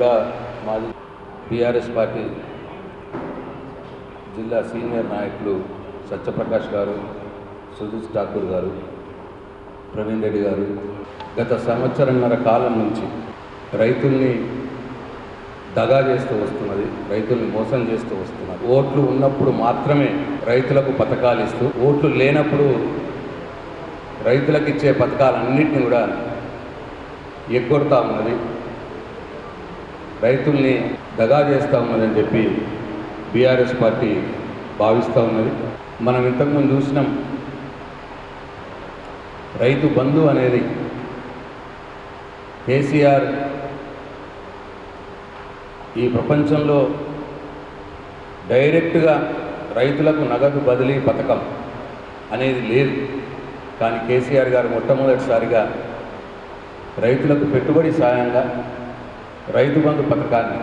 కూడా మాది TRS party జిల్లా సీనియర్ నాయకులు సత్యప్రకాష్ గారు, సుధీర్ ఠాకూర్ గారు, ప్రవీణ్ రెడ్డి గారు గత సంవత్సరంన్నర కాలం నుంచి రైతుల్ని దగా చేస్తూ వస్తున్నది, రైతుల్ని మోసం చేస్తూ వస్తున్నది. ఓట్లు ఉన్నప్పుడు మాత్రమే రైతులకు పథకాలు ఇస్తూ, ఓట్లు లేనప్పుడు రైతులకు ఇచ్చే పథకాలన్నింటినీ కూడా ఎగ్గొడతా ఉన్నది, రైతుల్ని దగా చేస్తూ ఉన్నదని చెప్పి బీఆర్ఎస్ పార్టీ భావిస్తూ ఉన్నది. మనం ఇంతకుముందు చూసినాం, రైతు బంధు అనేది కేసీఆర్ ఈ ప్రపంచంలో డైరెక్ట్గా రైతులకు నగదు బదిలీ పథకం అనేది లేదు. కానీ కేసీఆర్ గారు మొట్టమొదటిసారిగా రైతులకు పెట్టుబడి సాయంగా రైతు బంధు పథకాన్ని,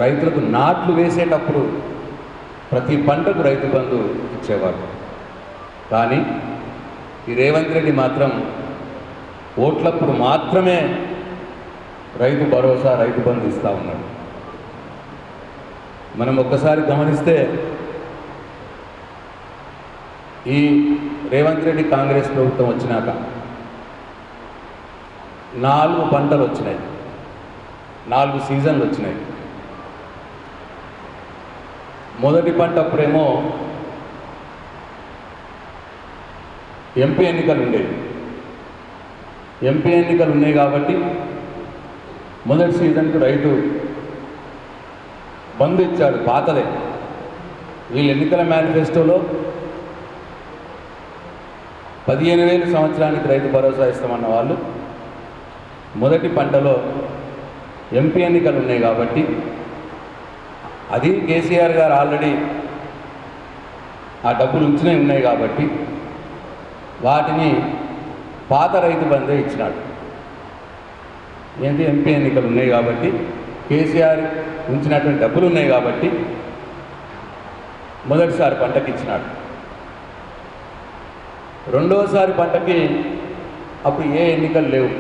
రైతులకు నాట్లు వేసేటప్పుడు ప్రతి పంటకు రైతు బంధు ఇచ్చేవారు. కానీ ఈ రేవంత్ రెడ్డి మాత్రం ఓట్లప్పుడు మాత్రమే రైతు భరోసా, రైతు బంధు ఇస్తూ ఉన్నాడు. మనం ఒక్కసారి గమనిస్తే ఈ రేవంత్ రెడ్డి కాంగ్రెస్ ప్రభుత్వం వచ్చినాక 4 పంటలు వచ్చినాయి, 4 సీజన్లు వచ్చినాయి. మొదటి పంట అప్పుడేమో ఎంపీ ఎన్నికలు ఉండేవి. ఎంపీ ఎన్నికలు ఉన్నాయి కాబట్టి మొదటి సీజన్కు రైతు బంధు ఇచ్చాడు, పాతదే. వీళ్ళ ఎన్నికల మేనిఫెస్టోలో 15,000 సంవత్సరానికి రైతు భరోసా ఇస్తామన్న వాళ్ళు మొదటి పంటలో ఎంపీ ఎన్నికలు ఉన్నాయి కాబట్టి, అది కేసీఆర్ గారు ఆల్రెడీ ఆ డబ్బులు ఉంచినవి ఉన్నాయి కాబట్టి వాటిని పాత రైతు బంధే ఇచ్చినాడు. ఏంటి, ఎంపీ ఎన్నికలు ఉన్నాయి కాబట్టి, కేసీఆర్ ఉంచినటువంటి డబ్బులు ఉన్నాయి కాబట్టి మొదటిసారి పంటకి ఇచ్చినాడు. రెండవసారి పంటకి అప్పుడు ఏ ఎన్నికలు లేవు,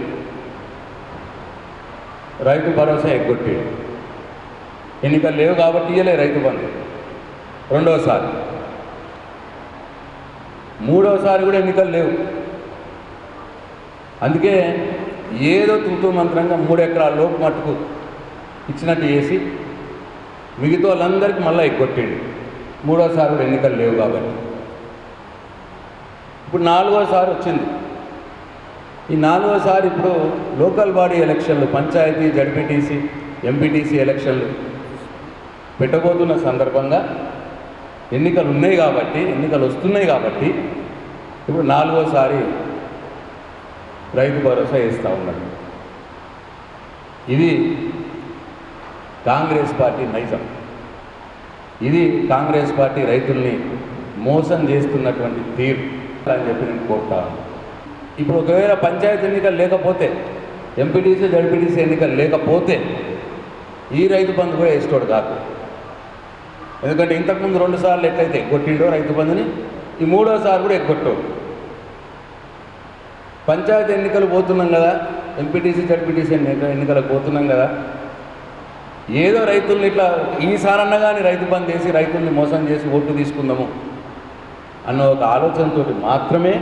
రైతు భరోసా ఎగ్గొట్టాడు. ఎన్నికలు లేవు కాబట్టి ఇయ్యలే రైతు బంధు. రెండవసారి, మూడవసారి కూడా ఎన్నికలు లేవు. అందుకే ఏదో తూతూ మంత్రంగా 3 ఎకరాల లోపు మట్టుకు ఇచ్చినట్టు చేసి మిగతా వాళ్ళందరికీ మళ్ళీ ఎగ్గొట్టాడు. మూడోసారి కూడా ఎన్నికలు లేవు కాబట్టి. ఇప్పుడు 4వసారి వచ్చింది. ఈ 4వసారి ఇప్పుడు లోకల్ బాడీ ఎలక్షన్లు, పంచాయతీ, జడ్పీటీసీ, ఎంపీటీసీ ఎలక్షన్లు పెట్టబోతున్న సందర్భంగా ఎన్నికలు ఉన్నాయి కాబట్టి, ఎన్నికలు వస్తున్నాయి కాబట్టి ఇప్పుడు 4వసారి రైతు భరోసా ఇస్తూ ఉన్నాడు. ఇది కాంగ్రెస్ పార్టీ నైజం. ఇది కాంగ్రెస్ పార్టీ రైతుల్ని మోసం చేస్తున్నటువంటి తీరు అని చెప్పి నేను కోరుతాను. ఇప్పుడు ఒకవేళ పంచాయతీ ఎన్నికలు లేకపోతే, ఎంపీటీసీ, జడ్పీటీసీ ఎన్నికలు లేకపోతే ఈ రైతు బంధు కూడా వేసుకోడు కాదు. ఎందుకంటే ఇంతకుముందు 2 సార్లు ఎట్లయితే ఎగ్గొట్టిండో రైతు బంధుని, ఈ 3వసారి కూడా ఎగ్గొట్టాడు. పంచాయతీ ఎన్నికలు పోతున్నాం కదా, ఎంపీటీసీ, జడ్పీటీసీ ఎన్నికలకు పోతున్నాం కదా, ఏదో రైతుల్ని ఇట్లా ఈసారన్నా కానీ రైతు బంధు వేసి రైతుల్ని మోసం చేసి ఓట్లు తీసుకుందాము అన్న ఒక ఆలోచనతో మాత్రమే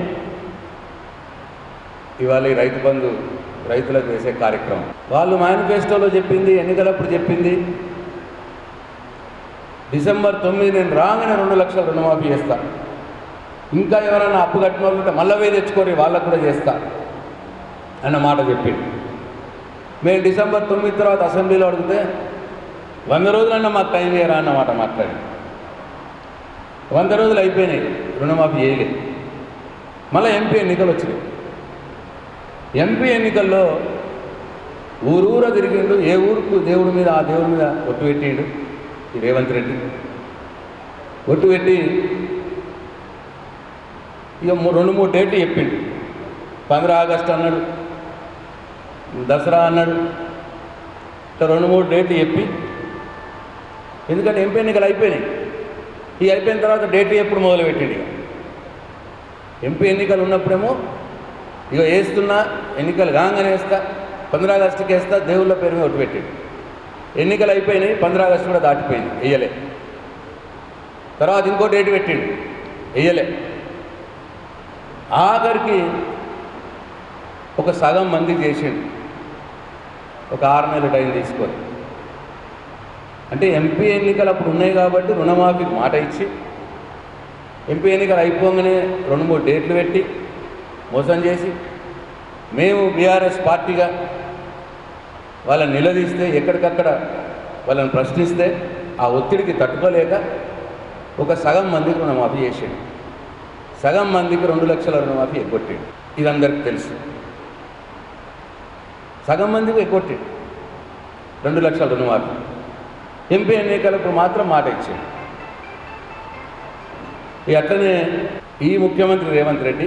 ఇవాళ ఈ రైతు బంధు రైతులకు వేసే కార్యక్రమం. వాళ్ళు మేనిఫెస్టోలో చెప్పింది, ఎన్నికలప్పుడు చెప్పింది, డిసెంబర్ 9 నేను రాగానే 2 లక్షల రుణమాఫీ చేస్తా, ఇంకా ఎవరైనా అప్పు కట్టిన వాళ్ళు ఉంటే మళ్ళీ వేలు తెచ్చుకొని వాళ్ళకు కూడా చేస్తా అన్న మాట చెప్పింది. మేము డిసెంబర్ 9 తర్వాత అసెంబ్లీలో అడిగితే 100 రోజులన్నా మాకు టైం ఇయ్యరా అన్నమాట మాట్లాడి. 100 రోజులు అయిపోయినాయి, రుణమాఫీ చేయలేదు. మళ్ళీ ఎంపీ ఎన్నికలు వచ్చినాయి. ఎంపీ ఎన్నికల్లో ఊరూర తిరిగిండు, ఏ ఊరుకు దేవుడి మీద ఆ దేవుడి మీద ఒట్టు పెట్టిండు ఈ రేవంత్ రెడ్డి. ఒట్టు పెట్టి ఇక 2-3 డేట్లు చెప్పిండు. 15 ఆగస్టు అన్నాడు, దసరా అన్నాడు, ఇట్లా 2-3 డేట్లు చెప్పి, ఎందుకంటే ఎంపీ ఎన్నికలు అయిపోయినాయి. ఈ అయిపోయిన తర్వాత డేట్లు ఎప్పుడు మొదలుపెట్టిండు. ఎంపీ ఎన్నికలు ఉన్నప్పుడేమో ఇక వేస్తున్నా, ఎన్నికలు కాగానే వేస్తా, 15 ఆగస్టుకి వేస్తా దేవుళ్ళ పేరు మీద ఒట్టు పెట్టాడు. ఎన్నికలు అయిపోయినాయి, 15 ఆగస్టు కూడా దాటిపోయింది, వెయ్యలే. తర్వాత ఇంకో డేట్ పెట్టిండు, వెయ్యలే. ఆఖరికి ఒక సగం మందికి చేసిండు, ఒక 6 నెలల టైం తీసుకొని. అంటే ఎంపీ ఎన్నికలు అప్పుడు ఉన్నాయి కాబట్టి రుణమాఫీకి మాట ఇచ్చి, ఎంపీ ఎన్నికలు అయిపోగానే 2-3 డేట్లు పెట్టి మోసం చేసి, మేము బీఆర్ఎస్ పార్టీగా వాళ్ళని నిలదీస్తే, ఎక్కడికక్కడ వాళ్ళని ప్రశ్నిస్తే ఆ ఒత్తిడికి తట్టుకోలేక ఒక సగం మందికి రుణమాఫీ చేసాడు. సగం మందికి 2 లక్షల రుణమాఫీ ఎగ్గొట్టాడు. ఇది అందరికీ తెలుసు. సగం మందికి ఎగ్గొట్టాడు 2 లక్షల రుణమాఫీ. ఎంపీ ఎన్నికలకు మాత్రం మాట ఇచ్చాడు. అట్లనే ఈ ముఖ్యమంత్రి రేవంత్ రెడ్డి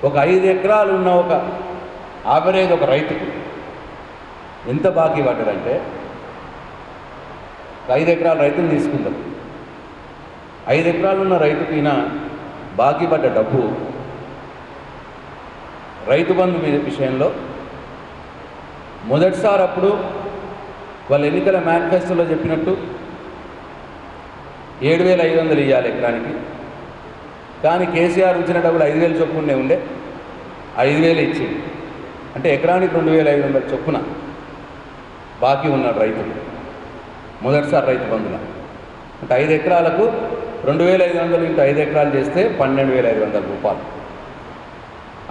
ఒక 5 ఎకరాలు ఉన్న ఒక ఆవరేజ్ ఒక రైతుకు ఎంత బాకీ పడ్డాడంటే, 5 ఎకరాల రైతుని తీసుకుందాం. 5 ఎకరాలు ఉన్న రైతుకి ఈయన బాకీ పడ్డ డబ్బు రైతు బంధు మీద విషయంలో మొదటిసారి అప్పుడు వాళ్ళ ఎన్నికల మేనిఫెస్టోలో చెప్పినట్టు 7,500 ఇవ్వాలి ఎకరానికి. కానీ కేసీఆర్ ఇచ్చిన డబ్బులు 5,000 చొప్పునే ఉండే, 5,000 ఇచ్చింది. అంటే ఎకరానికి 2,500 చొప్పున బాకీ ఉన్నాడు రైతులు మొదటిసారి రైతు బంధుల. అంటే 5 ఎకరాలకు 2,500 ఇంటూ 5 ఎకరాలు చేస్తే 12,500 రూపాయలు.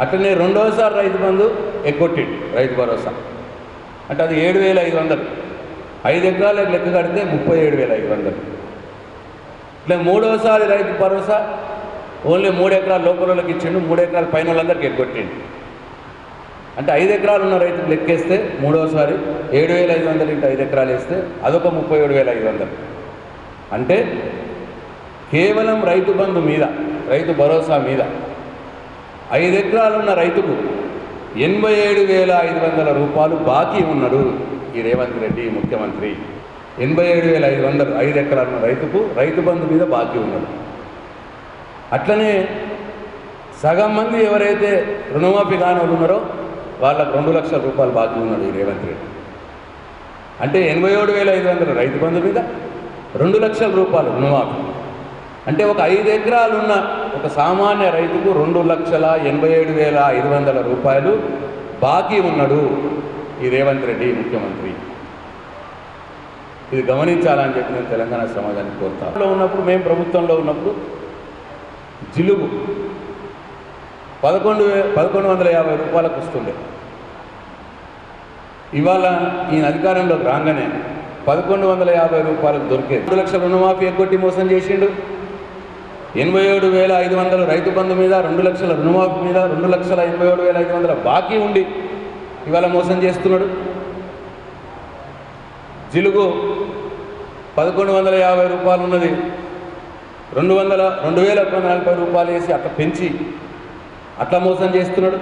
అట్లనే రెండోసారి రైతు బంధు ఎగ్గొట్టిండు, రైతు భరోసా. అంటే అది 7,500, 5 ఎకరాలకు లెక్క కడితే 37,500. ఇట్లా మూడోసారి రైతు భరోసా ఓన్లీ 3 ఎకరాల లోపలకి ఇచ్చిండు, 3 ఎకరాల పైన వాళ్ళందరికీ ఎగ్గొట్టిండు. అంటే 5 ఎకరాలు ఉన్న రైతుకు లెక్కేస్తే మూడోసారి 7,500 ఇంటూ 5 ఎకరాలు వేస్తే అదొక 37,500. అంటే కేవలం రైతు బంధు మీద, రైతు భరోసా మీద 5 ఎకరాలు ఉన్న రైతుకు 87,500 రూపాయలు బాకీ ఉన్నాడు ఈ రేవంత్ రెడ్డి ముఖ్యమంత్రి. 87,500 5 ఎకరాలు ఉన్న రైతుకు రైతు బంధు మీద బాకీ ఉన్నాడు. అట్లనే సగం మంది ఎవరైతే రుణమాఫీ కాని వాళ్ళు ఉన్నారో వాళ్ళకు 2 లక్షల రూపాయలు బాకీ ఉన్నాడు ఈ రేవంత్ రెడ్డి. అంటే 87,500 రైతు బంధు మీద 2 లక్షల రూపాయలు రుణమాఫీ. అంటే ఒక 5 ఎకరాలు ఉన్న ఒక సామాన్య రైతుకు 2,87,500 రూపాయలు బాకీ ఉన్నాడు ఈ రేవంత్ రెడ్డి ముఖ్యమంత్రి. ఇది గమనించాలని చెప్పి నేను తెలంగాణ సమాజానికి కోరుతాను. ఉన్నప్పుడు మేము ప్రభుత్వంలో ఉన్నప్పుడు జిలుగు 1,150 రూపాయలకు వస్తుండే. ఇవాళ ఈయన అధికారంలోకి రాగానే 1,150 రూపాయలకు దొరికేది. 2 లక్షల రుణమాఫీ ఎగ్గొట్టి మోసం చేసిండు. 87,500 రైతు బంధు మీద, 2 లక్షల రుణమాఫీ మీద 2,87,500 బాకీ ఉండి ఇవాళ మోసం చేస్తున్నాడు. జిలుగు 1,150 రూపాయలు ఉన్నది 2,140 రూపాయలు వేసి అట్లా పెంచి అట్లా మోసం చేస్తున్నాడు.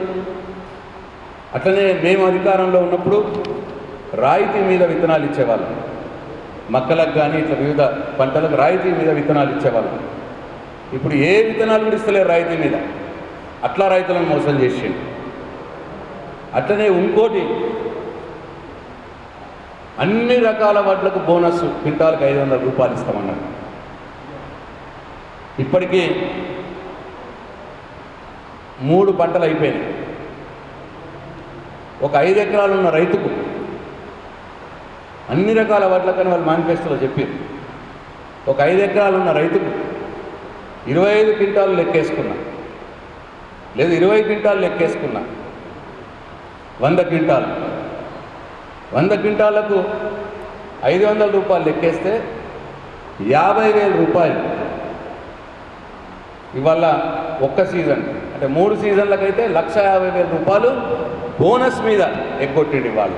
అట్లనే మేము అధికారంలో ఉన్నప్పుడు రాయితీ మీద విత్తనాలు ఇచ్చేవాళ్ళం. మొక్కలకు కానీ ఇట్లా వివిధ పంటలకు రాయితీ మీద విత్తనాలు ఇచ్చేవాళ్ళం. ఇప్పుడు ఏ విత్తనాలు కూడా ఇస్తలేరు రాయితీ మీద. అట్లా రైతులను మోసం చేసిండు. అట్లనే ఇంకోటి, అన్ని రకాల వడ్లకు బోనస్ క్వింటాల్కి 500 రూపాయలు ఇస్తామన్నారు. ఇప్పటికీ 3 పంటలు అయిపోయినాయి. ఒక 5 ఎకరాలు ఉన్న రైతుకు అన్ని రకాల వడ్లకని వాళ్ళు మేనిఫెస్టోలో చెప్పారు. ఒక 5 ఎకరాలు ఉన్న రైతుకు 25 క్వింటాలు లెక్కేసుకున్నా, లేదు 20 క్వింటాలు లెక్కేసుకున్నా, 100 క్వింటాలు, 100 క్వింటాలకు 500 రూపాయలు లెక్కేస్తే 50,000 రూపాయలు ఇవాళ ఒక్క సీజన్, అంటే 3 సీజన్లకైతే 1,50,000 రూపాయలు బోనస్ మీద ఎగ్గొట్టిండు ఇవాళ.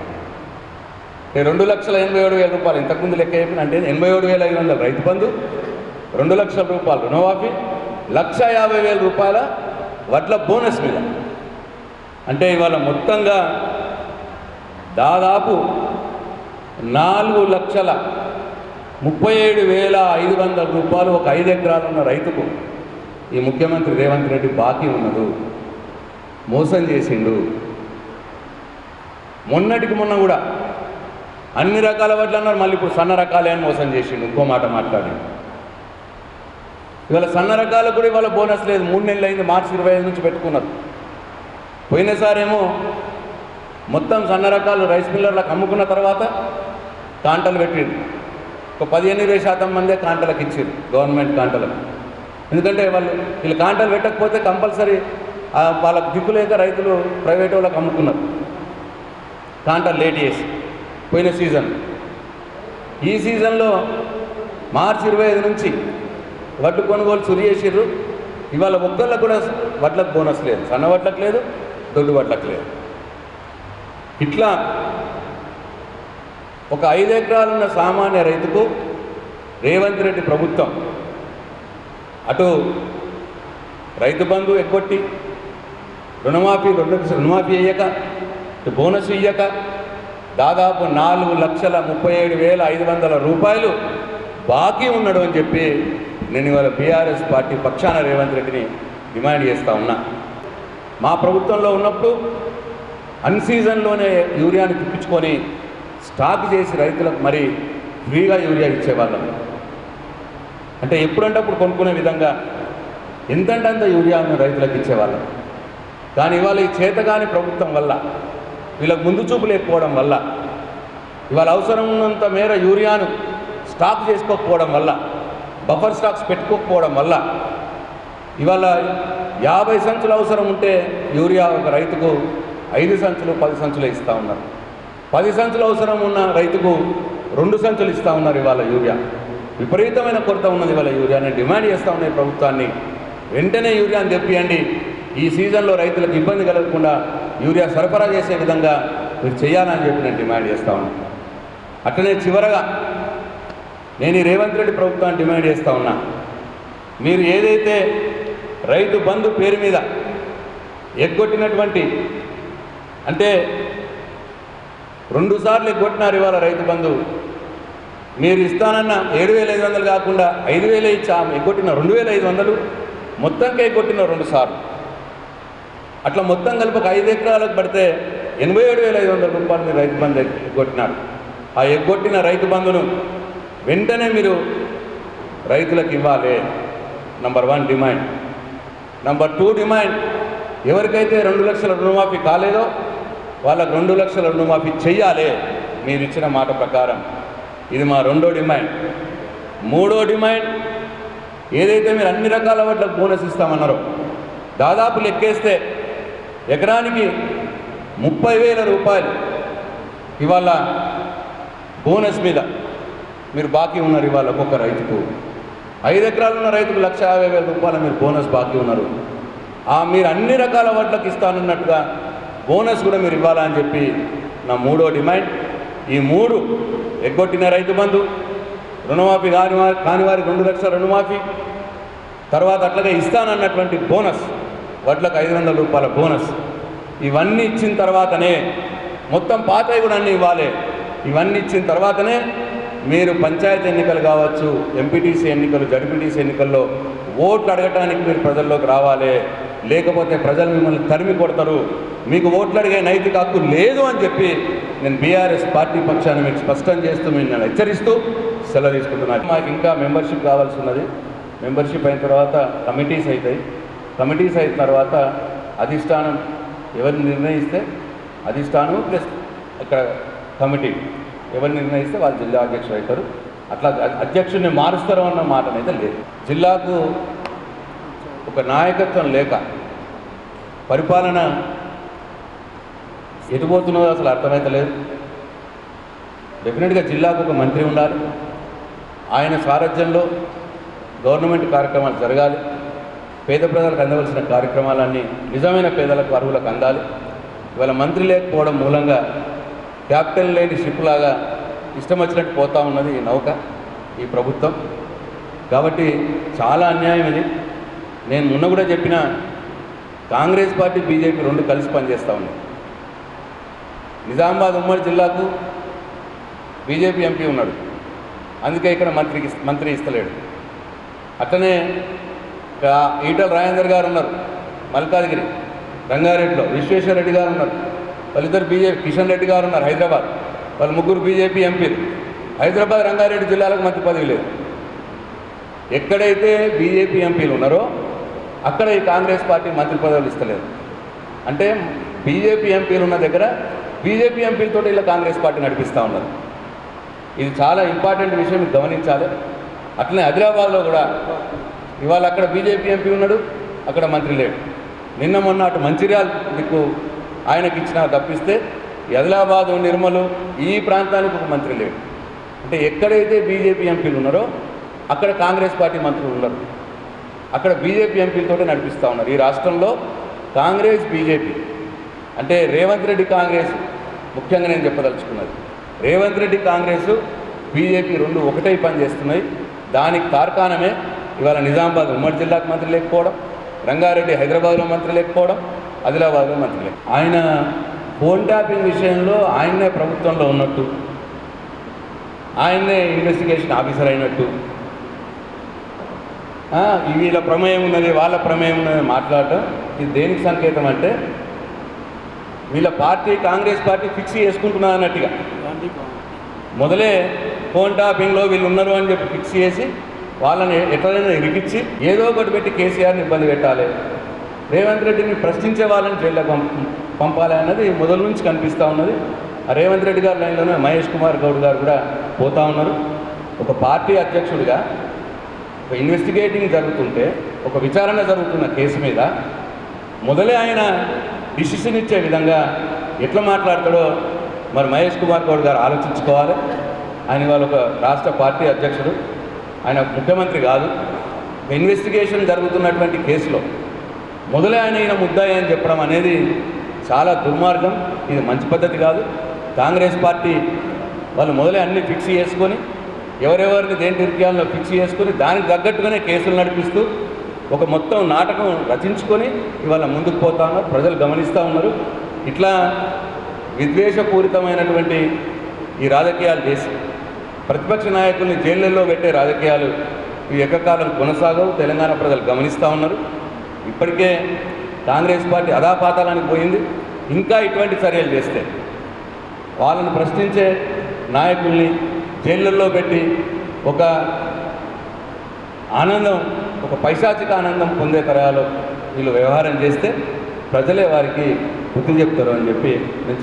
2,87,000 రూపాయలు ఇంతకుముందు లెక్క చెప్పిన, అంటే 87,500 రైతు బంధు, 2 లక్షల రూపాయలు రుణమాఫీ, 1,50,000 రూపాయల వడ్ల బోనస్ మీద. అంటే ఇవాళ మొత్తంగా దాదాపు 4,37,500 రూపాయలు ఒక 5 ఎకరాలు ఉన్న రైతుకు ఈ ముఖ్యమంత్రి రేవంత్ రెడ్డి బాకీ ఉన్నాడు, మోసం చేసిండు. మొన్నటికి మొన్న కూడా అన్ని రకాల వడ్లు అన్నారు, మళ్ళీ ఇప్పుడు సన్న రకాలే అని మోసం చేసిండు, ఇంకో మాట మాట్లాడి. ఇవాళ సన్న రకాలకు కూడా ఇవాళ బోనస్ లేదు. 3 నెలలు అయింది, మార్చి 25 నుంచి పెట్టుకున్నారు. పోయినసారేమో మొత్తం సన్న రకాలు రైస్ మిల్లర్లకు అమ్ముకున్న తర్వాత కాంటలు పెట్టిండు. ఒక 15-20% మందే కాంటలకు ఇచ్చారు, గవర్నమెంట్ కాంటలకు. ఎందుకంటే వీళ్ళు కాంటలు పెట్టకపోతే కంపల్సరీ వాళ్ళకు దిక్కులేక రైతులు ప్రైవేట్ వాళ్ళకి అమ్ముకున్నారు కాంటలు లేట్ చేసి. పోయిన సీజన్, ఈ సీజన్లో మార్చి 25 నుంచి వడ్లు కొనుగోలు చురు చేసిర్రు. ఇవాళ ఒక్కళ్ళకు కూడా వడ్లకు బోనస్ లేదు, సన్న వడ్లకు లేదు, దొడ్డు వడ్లకు లేదు. ఇట్లా ఒక 5 ఎకరాలున్న సామాన్య రైతుకు రేవంత్ రెడ్డి ప్రభుత్వం అటు రైతు బంధు ఎగ్గొట్టి రుణమాఫీ అయ్యాక బోనస్ ఇయ్యక దాదాపు 4,37,500 రూపాయలు బాకీ ఉన్నాడు అని చెప్పి నేను ఇవాళ బీఆర్ఎస్ పార్టీ పక్షాన రేవంత్ రెడ్డిని డిమాండ్ చేస్తూ ఉన్నా. మా ప్రభుత్వంలో ఉన్నప్పుడు అన్సీజన్లోనే యూరియాని తిప్పించుకొని స్టాక్ చేసి రైతులకు మరి ఫ్రీగా యూరియా ఇచ్చేవాళ్ళం. అంటే ఎప్పుడంటే అప్పుడు కొనుక్కునే విధంగా ఎంతంటే అంత యూరియాను రైతులకు ఇచ్చేవాళ్ళం. కానీ ఇవాళ ఈ చేతగాని ప్రభుత్వం వల్ల, వీళ్ళకి ముందు చూపు లేకపోవడం వల్ల, ఇవాళ అవసరం ఉన్నంత మేర యూరియాను స్టాక్ చేసుకోకపోవడం వల్ల, బఫర్ స్టాక్స్ పెట్టుకోకపోవడం వల్ల ఇవాళ 50 సంచులు అవసరం ఉంటే యూరియా ఒక రైతుకు 5 సంచులు 10 సంచులు ఇస్తూ ఉన్నారు. 10 సంచులు అవసరం ఉన్న రైతుకు 2 సంచులు ఇస్తూ ఉన్నారు. ఇవాళ యూరియా విపరీతమైన కొరత ఉన్నది. ఇవాళ యూరియాని డిమాండ్ చేస్తూ ఉన్నాయి ప్రభుత్వాన్ని. వెంటనే యూరియాని తెప్పియండి, ఈ సీజన్లో రైతులకు ఇబ్బంది కలగకుండా యూరియా సరఫరా చేసే విధంగా మీరు చేయాలని చెప్పి నేను డిమాండ్ చేస్తూ ఉన్నాను. అట్లనే చివరగా నేను ఈ రేవంత్ రెడ్డి ప్రభుత్వాన్ని డిమాండ్ చేస్తూ ఉన్నా, మీరు ఏదైతే రైతు బంధు పేరు మీద ఎగ్గొట్టినటువంటి, అంటే 2 సార్లు ఎగ్గొట్టినారు ఇవాళ రైతు బంధు. మీరు ఇస్తానన్న 7,500 కాకుండా 5,000 ఇచ్చా, ఎగ్గొట్టిన 2,500 మొత్తంకే ఎగ్గొట్టిన 2 సార్లు. అట్లా మొత్తం కలిపి ఒక 5 ఎకరాలకు పడితే 87,500 రూపాయలు మీరు రైతు బంధు ఎగ్గొట్టినారు. ఆ ఎగ్గొట్టిన రైతు బంధును వెంటనే మీరు రైతులకు ఇవ్వాలి. Number 1 demand. నంబర్ 2 డిమాండ్, ఎవరికైతే 2 లక్షల రుణమాఫీ కాలేదో వాళ్ళకు 2 లక్షల రుణమాఫీ చెయ్యాలి మీరు ఇచ్చిన మాట ప్రకారం. ఇది మా 2వ డిమాండ్. 3వ డిమాండ్, ఏదైతే మీరు అన్ని రకాల వాటికి బోనస్ ఇస్తామన్నారో దాదాపు లెక్కేస్తే ఎకరానికి 30,000 రూపాయలు ఇవాళ బోనస్ మీద మీరు బాకీ ఉన్నారు. ఇవాళ ఒక్కొక్క రైతుకు 5 ఎకరాలు ఉన్న రైతుకు 1,50,000 రూపాయలు మీరు బోనస్ బాకీ ఉన్నారు. మీరు అన్ని రకాల వాటికి ఇస్తానన్నట్టుగా బోనస్ కూడా మీరు ఇవ్వాలని చెప్పి నా 3వ డిమాండ్. ఈ 3 ఎగ్గొట్టిన రైతు బంధు, రుణమాఫీ కాని వారికి 2 లక్షల రుణమాఫీ, తర్వాత అట్లాగే ఇస్తానన్నటువంటి బోనస్, వడ్లకు 500 రూపాయల బోనస్, ఇవన్నీ ఇచ్చిన తర్వాతనే, మొత్తం పాతవి కూడా అన్నీ ఇవ్వాలి. ఇవన్నీ ఇచ్చిన తర్వాతనే మీరు పంచాయతీ ఎన్నికలు కావచ్చు, ఎంపీటీసీ ఎన్నికలు, జడ్పీటీసీ ఎన్నికల్లో ఓట్లు అడగటానికి మీరు ప్రజల్లోకి రావాలి. లేకపోతే ప్రజలు మిమ్మల్ని తరిమి కొడతారు, మీకు ఓట్లు అడిగే నైతిక హక్కు లేదు అని చెప్పి నేను బీఆర్ఎస్ పార్టీ పక్షాన్ని మీకు స్పష్టం చేస్తూ నేను హెచ్చరిస్తూ సెలవు తీసుకుంటున్నాను. మాకు ఇంకా మెంబర్షిప్ కావాల్సి ఉన్నది. మెంబర్షిప్ అయిన తర్వాత కమిటీస్ అవుతాయి. కమిటీస్ అయిన తర్వాత అధిష్టానం ఎవరిని నిర్ణయిస్తే, అధిష్టానం ప్లస్ ఇక్కడ కమిటీ ఎవరిని నిర్ణయిస్తే వాళ్ళు జిల్లా అధ్యక్షుడు అవుతారు. అట్లా అధ్యక్షుడిని మారుస్తారో అన్న మాటనైతే లేదు. జిల్లాకు ఒక నాయకత్వం లేక పరిపాలన ఎటుపోతున్నదో అసలు అర్థమైతే లేదు. డెఫినెట్గా జిల్లాకు ఒక మంత్రి ఉండాలి. ఆయన సారథ్యంలో గవర్నమెంట్ కార్యక్రమాలు జరగాలి. పేద ప్రజలకు అందవలసిన కార్యక్రమాలన్నీ నిజమైన పేదలకు, అర్హులకు అందాలి. ఇవాళ మంత్రి లేకపోవడం మూలంగా క్యాపిటల్ లేని షిప్ లాగా ఇష్టం వచ్చినట్టు పోతూ ఉన్నది ఈ నౌక, ఈ ప్రభుత్వం. కాబట్టి చాలా అన్యాయం ఇది. నేను మొన్న కూడా చెప్పిన, కాంగ్రెస్ పార్టీ బీజేపీ 2 కలిసి పనిచేస్తూ ఉన్నాయి. నిజామాబాద్ ఉమ్మడి జిల్లాకు బీజేపీ ఎంపీ ఉన్నాడు, అందుకే ఇక్కడ మంత్రి ఇస్తలేడు. అట్లనే ఈటల రాజేందర్ గారు ఉన్నారు, మల్కాజ్గిరి రంగారెడ్డిలో విశ్వేశ్వర రెడ్డి గారు ఉన్నారు, వాళ్ళిద్దరు బీజేపీ, కిషన్ రెడ్డి గారు ఉన్నారు హైదరాబాద్, వాళ్ళు ముగ్గురు బీజేపీ ఎంపీలు. హైదరాబాద్ రంగారెడ్డి జిల్లాలకు మంత్రి పదవి లేదు. ఎక్కడైతే బీజేపీ ఎంపీలు ఉన్నారో అక్కడ ఈ కాంగ్రెస్ పార్టీ మంత్రి పదవులు ఇస్తలేదు. అంటే బీజేపీ ఎంపీలు ఉన్న దగ్గర బీజేపీ ఎంపీలతో ఇలా కాంగ్రెస్ పార్టీ నడిపిస్తూ ఉన్నారు. ఇది చాలా ఇంపార్టెంట్ విషయం, గమనించాలి. అట్లనే ఆదిలాబాద్లో కూడా ఇవాళ అక్కడ బీజేపీ ఎంపీ ఉన్నాడు, అక్కడ మంత్రి లేడు. నిన్న మొన్న అటు మంచిర్యాల దిక్కు ఆయనకి ఇచ్చిన తప్పిస్తే ఆదిలాబాదు, నిర్మలు ఈ ప్రాంతానికి ఒక మంత్రి లేడు. అంటే ఎక్కడైతే బీజేపీ ఎంపీలు ఉన్నారో అక్కడ కాంగ్రెస్ పార్టీ మంత్రులు ఉన్నారు, అక్కడ బీజేపీ ఎంపీలతో నడిపిస్తూ ఉన్నారు. ఈ రాష్ట్రంలో కాంగ్రెస్ బీజేపీ అంటే రేవంత్ రెడ్డి కాంగ్రెస్, ముఖ్యంగా నేను చెప్పదలుచుకున్నది, రేవంత్ రెడ్డి కాంగ్రెస్ బీజేపీ రెండు ఒకటే పనిచేస్తున్నాయి. దానికి కార్ఖానమే ఇవాళ నిజామాబాద్ ఉమ్మడి జిల్లాకు మంత్రి లేకపోవడం, రంగారెడ్డి హైదరాబాద్లో మంత్రి లేకపోవడం, ఆదిలాబాద్లో మంత్రి లేక. ఆయన ఫోన్ ట్యాపింగ్ విషయంలో ఆయన్నే ప్రభుత్వంలో ఉన్నట్టు, ఆయన్నే ఇన్వెస్టిగేషన్ ఆఫీసర్ అయినట్టు, వీళ్ళ ప్రమేయం ఉన్నది, వాళ్ళ ప్రమేయం ఉన్నది మాట్లాడటం ఇది దేనికి సంకేతం అంటే వీళ్ళ పార్టీ, కాంగ్రెస్ పార్టీ ఫిక్స్ చేసుకుంటున్నారు అన్నట్టుగా. మొదలే ఫోన్ ట్యాపింగ్లో వీళ్ళు ఉన్నారు అని చెప్పి ఫిక్స్ చేసి వాళ్ళని ఎట్లయినా ఇరికిచ్చి ఏదో ఒకటి పెట్టి కేసీఆర్ని ఇబ్బంది పెట్టాలి, రేవంత్ రెడ్డిని ప్రశ్నించే వాళ్ళని జైల్లో పంపాలి అన్నది మొదలు నుంచి కనిపిస్తూ ఉన్నది. ఆ రేవంత్ రెడ్డి గారి లైన్లోనే మహేష్ కుమార్ గౌడ్ గారు కూడా పోతూ ఉన్నారు. ఒక పార్టీ అధ్యక్షుడిగా ఒక ఇన్వెస్టిగేటింగ్ జరుగుతుంటే, ఒక విచారణ జరుగుతున్న కేసు మీద మొదలే ఆయన డిసిషన్ ఇచ్చే విధంగా ఎట్లా మాట్లాడతాడో మరి మహేష్ కుమార్ గౌడ్ గారు ఆలోచించుకోవాలి. ఆయన వాళ్ళు ఒక రాష్ట్ర పార్టీ అధ్యక్షుడు, ఆయన ముఖ్యమంత్రి కాదు. ఇన్వెస్టిగేషన్ జరుగుతున్నటువంటి కేసులో మొదలే ఆయన ముద్దాయి అని చెప్పడం అనేది చాలా దుర్మార్గం. ఇది మంచి పద్ధతి కాదు. కాంగ్రెస్ పార్టీ వాళ్ళు మొదలే అన్నీ ఫిక్స్ చేసుకొని, ఎవరెవరిని దేని ఇరికాల్లో ఫిక్స్ చేసుకొని దానికి తగ్గట్టుగానే కేసులు నడిపిస్తూ ఒక మొత్తం నాటకం రచించుకొని ఇవాళ ముందుకు పోతా ఉన్నారు. ప్రజలు గమనిస్తూ ఉన్నారు. ఇట్లా విద్వేషపూరితమైనటువంటి ఈ రాజకీయాలు చేసి ప్రతిపక్ష నాయకుల్ని జైళ్ళల్లో పెట్టే రాజకీయాలు ఇవి ఏకకాలం కొనసాగవు. తెలంగాణ ప్రజలు గమనిస్తూ ఉన్నారు. ఇప్పటికే కాంగ్రెస్ పార్టీ అధాపాతాలానికి పోయింది. ఇంకా ఇటువంటి చర్యలు చేస్తే వాళ్ళని ప్రశ్నించే నాయకుల్ని జైళ్ళల్లో పెట్టి ఒక ఆనందం, ఒక పైశాచిక ఆనందం పొందే తరహాలో వీళ్ళు వ్యవహారం చేస్తే ప్రజలే వారికి బుద్ధి చెప్తారు అని చెప్పి నేను